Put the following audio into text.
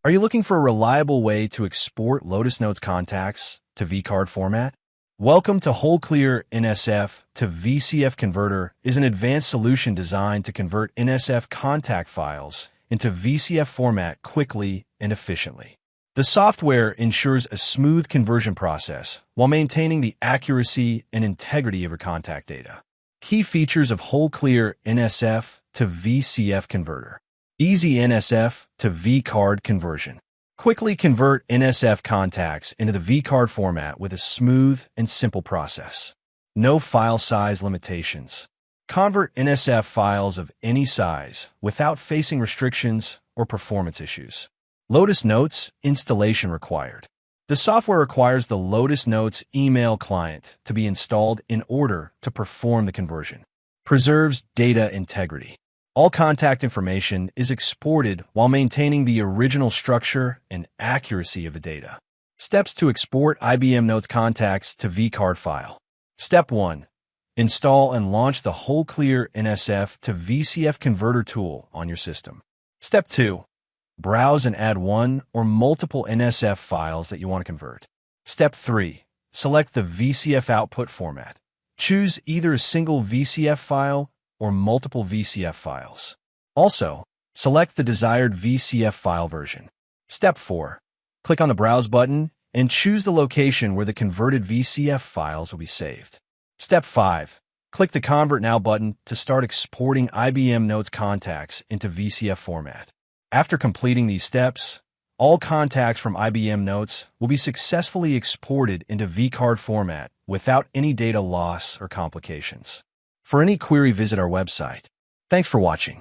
Are you looking for a reliable way to export Lotus Notes contacts to vCard format? Welcome to WholeClear NSF to VCF Converter is an advanced solution designed to convert NSF contact files into VCF format quickly and efficiently. The software ensures a smooth conversion process while maintaining the accuracy and integrity of your contact data. Key features of WholeClear NSF to VCF Converter. Easy NSF to vCard conversion. Quickly convert NSF contacts into the vCard format with a smooth and simple process. No file size limitations. Convert NSF files of any size without facing restrictions or performance issues. Lotus Notes installation required. The software requires the Lotus Notes email client to be installed in order to perform the conversion. Preserves data integrity. All contact information is exported while maintaining the original structure and accuracy of the data. Steps to export IBM Notes contacts to vCard file. Step 1. Install and launch the WholeClear NSF to VCF Converter tool on your system. Step 2. Browse and add one or multiple NSF files that you want to convert. Step 3. Select the VCF output format. Choose either a single VCF file or multiple VCF files. Also, select the desired VCF file version. Step 4. Click on the Browse button and choose the location where the converted VCF files will be saved. Step 5. Click the Convert Now button to start exporting IBM Notes contacts into VCF format. After completing these steps, all contacts from IBM Notes will be successfully exported into vCard format without any data loss or complications. For any query, visit our website. Thanks for watching.